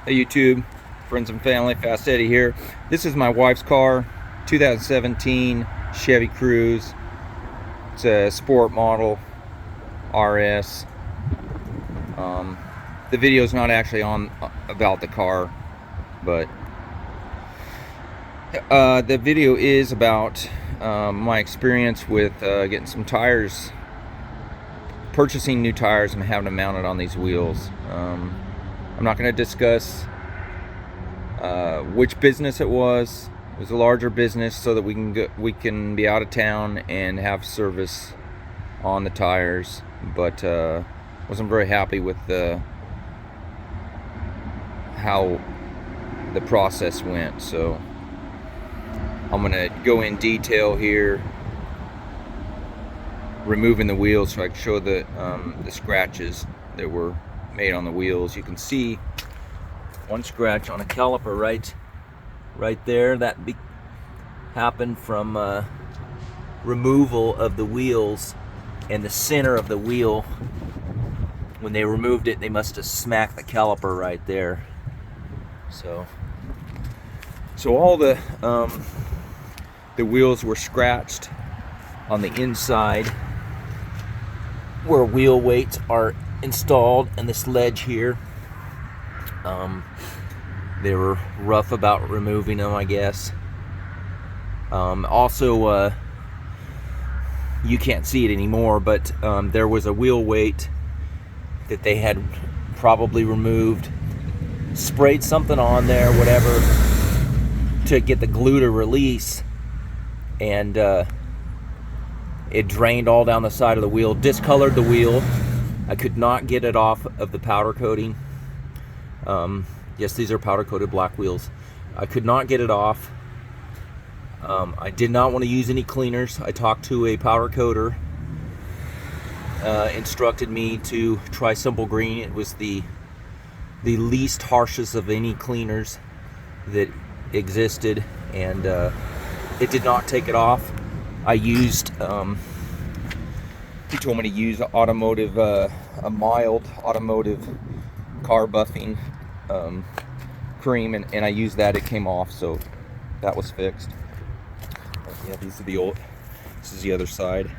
Hey YouTube, friends and family, Fast Eddie here. This is my wife's car, 2017 Chevy Cruze. It's a sport model, RS. The video is not actually on about the car, but the video is about my experience with getting some tires, purchasing new tires and having them mounted on these wheels. I'm not going to discuss which business it was. It was a larger business, so that we can be out of town and have service on the tires. But wasn't very happy with how the process went. So I'm going to go in detail here, removing the wheels so I can show the scratches that were made on the wheels. You can see one scratch on a caliper right there. That happened from removal of the wheels, and the center of the wheel, when they removed it, they must have smacked the caliper right there. So all the wheels were scratched on the inside where wheel weights are installed, and this ledge here. They were rough about removing them, I guess. Also, you can't see it anymore, but there was a wheel weight that they had probably removed, sprayed something on there, whatever, to get the glue to release, and it drained all down the side of the wheel, discolored the wheel. I could not get it off of the powder coating. Yes, these are powder coated black wheels. I could not get it off. I did not want to use any cleaners. I talked to a powder coater, instructed me to try Simple Green. It was the least harshest of any cleaners that existed, and it did not take it off. I used he told me to use a mild automotive car buffing cream, and I used that. It came off, so that was fixed. Yeah, these are the old. This is the other side.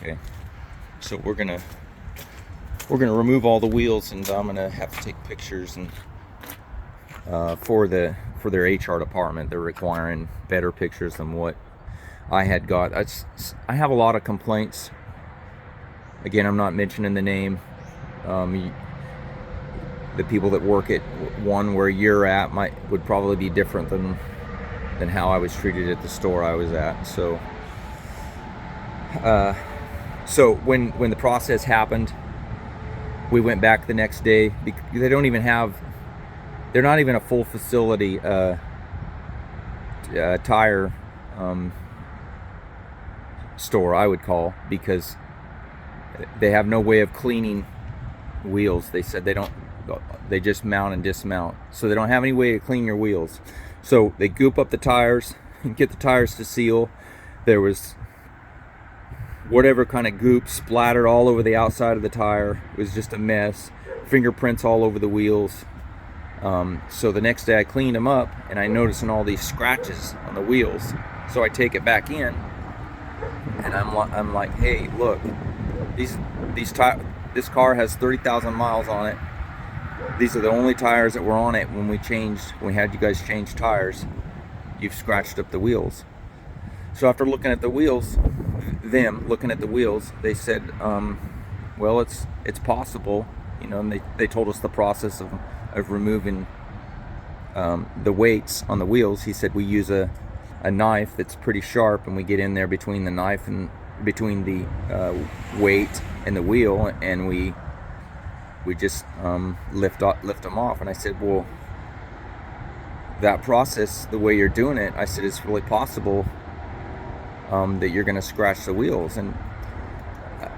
Okay, so we're gonna remove all the wheels, and I'm gonna have to take pictures, and for their HR department, they're requiring better pictures than what I had got. I have a lot of complaints. Again, I'm not mentioning the name. The people that work at one where you're at would probably be different than how I was treated at the store I was at. So when the process happened, we went back the next day. They're not even a full facility tire store, I would call, because they have no way of cleaning wheels. They said they just mount and dismount, so they don't have any way to clean your wheels. So they goop up the tires and get the tires to seal. There was whatever kind of goop splattered all over the outside of the tire. It was just a mess. Fingerprints all over the wheels. So the next day I cleaned them up, and I noticing all these scratches on the wheels. So I take it back in, and I'm like, hey, look, this car has 30,000 miles on it. These are the only tires that were on it when we had you guys change tires. You've scratched up the wheels. So after looking at the wheels, they said, well, it's possible, and they told us the process of removing the weights on the wheels. He said we use a knife that's pretty sharp, and we get in there between the knife and between the weight and the wheel, and we just lift them off. And I said, well, that process, the way you're doing it, I said, it's really possible that you're going to scratch the wheels. And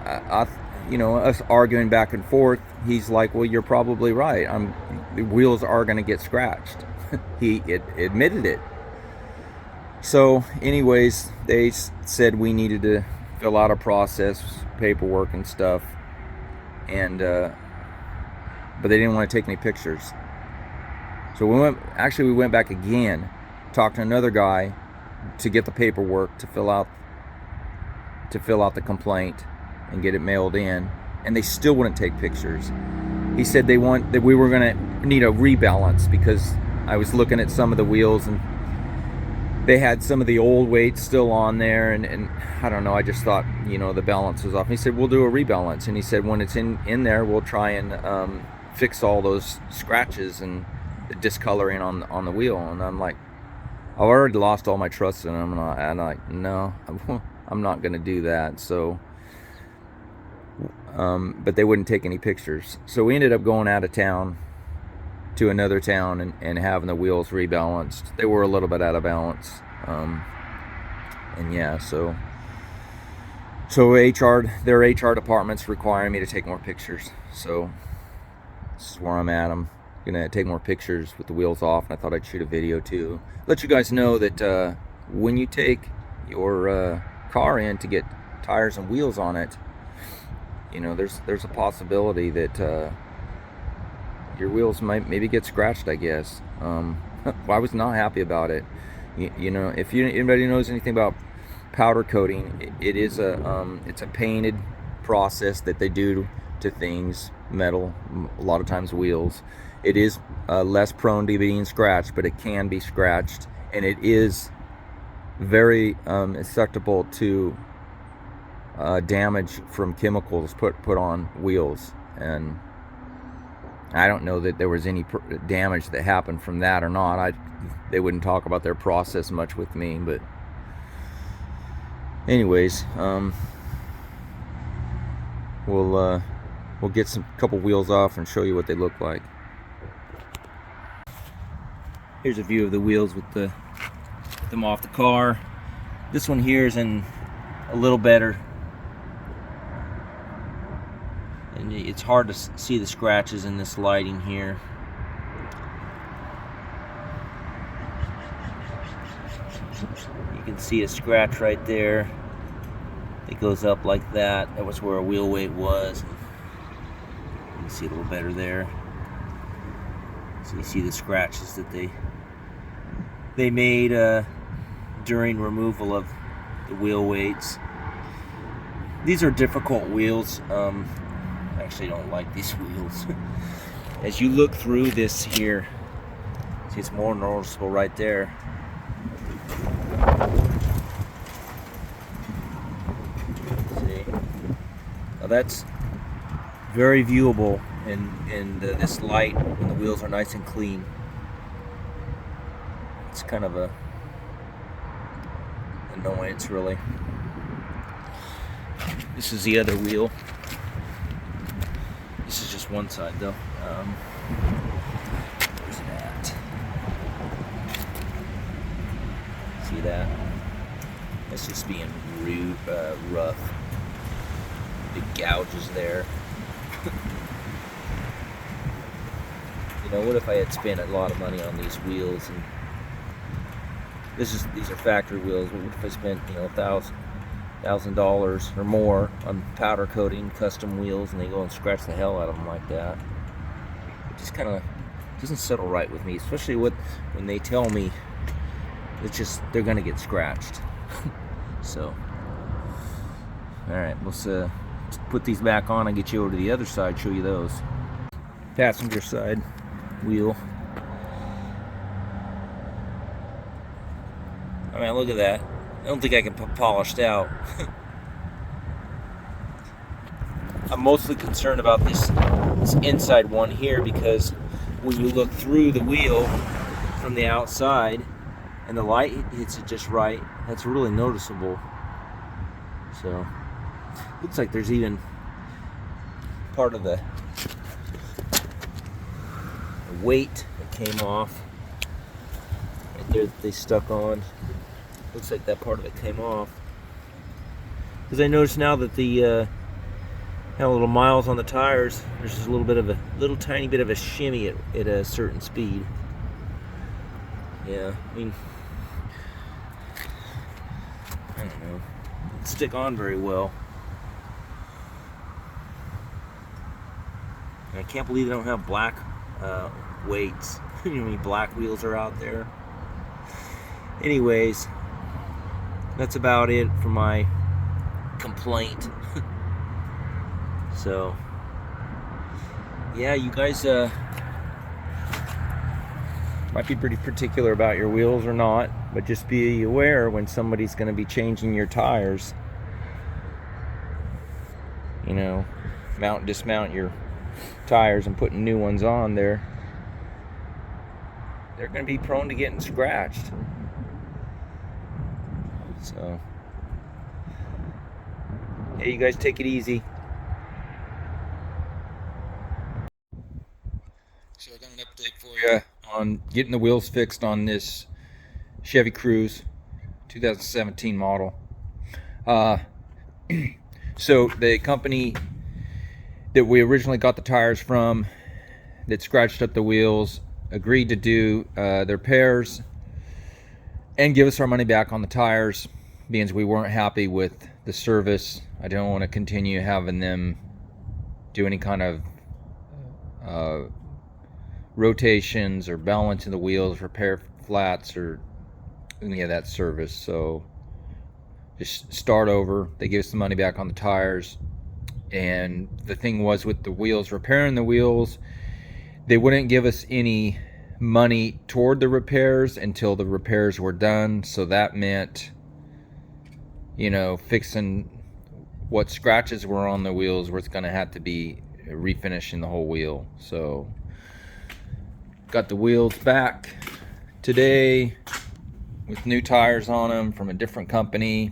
us arguing back and forth, he's like, well, you're probably right. The wheels are going to get scratched. He admitted it. So anyways, they said we needed to fill out a process, paperwork and stuff, and but they didn't want to take any pictures. So we went back again, talked to another guy to get the paperwork to fill out the complaint and get it mailed in, and they still wouldn't take pictures. He said that we were going to need a rebalance, because I was looking at some of the wheels and they had some of the old weights still on there, and I don't know, I just thought, the balance was off. And he said, we'll do a rebalance, and he said when it's in there, we'll try and fix all those scratches and the discoloring on the wheel. And I'm like, I've already lost all my trust in him, and I'm like, no, I'm not going to do that. So but they wouldn't take any pictures, so we ended up going out of town to another town and having the wheels rebalanced. They were a little bit out of balance, and yeah, so their HR department's requiring me to take more pictures. So this is where I'm at. I'm gonna take more pictures with the wheels off, and I thought I'd shoot a video too, let you guys know that when you take your car in to get tires and wheels on it, there's a possibility that your wheels might maybe get scratched, I guess. Well, I was not happy about it. If anybody knows anything about powder coating, it's a painted process that they do to things, metal, a lot of times wheels. It is less prone to being scratched, but it can be scratched, and it is very susceptible to damage from chemicals put on wheels. And I don't know that there was any damage that happened from that or not. They wouldn't talk about their process much with me, but anyways, we'll get a couple wheels off and show you what they look like. Here's a view of the wheels with them off the car. This one here is in a little better, and it's hard to see the scratches in this lighting here. You can see a scratch right there. It goes up like that. That was where a wheel weight was. You can see a little better there. So you see the scratches that they made during removal of the wheel weights. These are difficult wheels. I actually don't like these wheels. As you look through this here, see, it's more noticeable right there. See, now that's very viewable in this light when the wheels are nice and clean. It's kind of a annoyance, really. This is the other wheel. This is just one side, though. Where's that? See that? It's just being rude, rough. Big gouges there. What if I had spent a lot of money on these wheels? And these are factory wheels. What if I spent $1,000 or more on powder coating custom wheels, and they go and scratch the hell out of them like that? It just kind of doesn't settle right with me, especially when they tell me they're gonna get scratched. So, all right, let's put these back on and get you over to the other side, show you those. Passenger side wheel. I mean, look at that. I don't think I can put polished out. I'm mostly concerned about this inside one here, because when you look through the wheel from the outside and the light hits it just right, that's really noticeable. So, looks like there's even part of the weight that came off right there that they stuck on. Looks like that part of it came off, because I notice now that the have a little miles on the tires, there's just a little tiny bit of a shimmy at a certain speed. Yeah, I mean, I don't know, stick on very well. And I can't believe they don't have black weights. You know how many black wheels are out there? Anyways, that's about it for my complaint. So, yeah, you guys might be pretty particular about your wheels or not, but just be aware when somebody's going to be changing your tires. You know, mount and dismount your tires and putting new ones on there. They're going to be prone to getting scratched. So, hey, you guys take it easy. So I got an update for you on getting the wheels fixed on this Chevy Cruze 2017 model. So the company that we originally got the tires from that scratched up the wheels agreed to do the repairs and give us our money back on the tires, because we weren't happy with the service. I don't want to continue having them do any kind of rotations or balancing the wheels, repair flats, or any of that service. So just start over. They give us the money back on the tires. And the thing was, with the wheels, repairing the wheels, they wouldn't give us any money toward the repairs until the repairs were done. So that meant, you know, fixing what scratches were on the wheels was going to have to be refinishing the whole wheel. So got the wheels back today with new tires on them from a different company,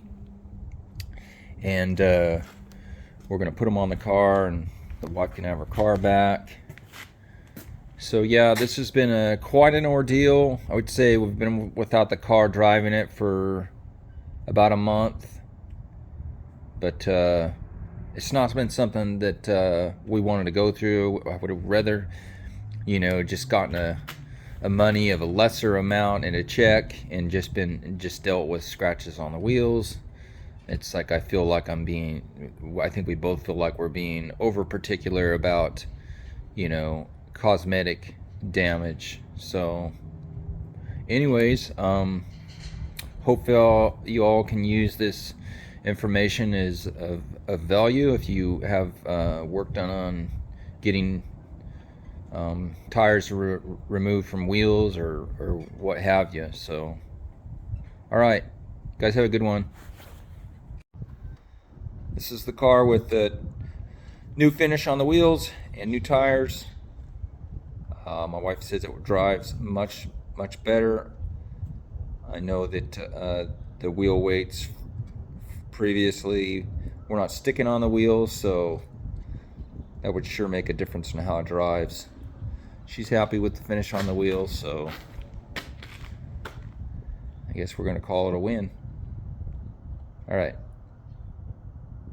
and we're gonna put them on the car, and the wife can have her car back. So yeah, this has been quite an ordeal. I would say we've been without the car, driving it for about a month, but it's not been something that we wanted to go through. I would have rather, you know, just gotten a money of a lesser amount in a check and just dealt with scratches on the wheels. It's like I feel like I think we both feel like we're being over particular about, you know, cosmetic damage. So anyways, hope you all can use this information as of value if you have work done on getting tires removed from wheels or what have you. So, all right, guys, have a good one. This is the car with the new finish on the wheels and new tires. My wife says it drives much better. I know that the wheel weights previously were not sticking on the wheels, so that would sure make a difference in how it drives. She's happy with the finish on the wheels, so I guess we're going to call it a win. All right.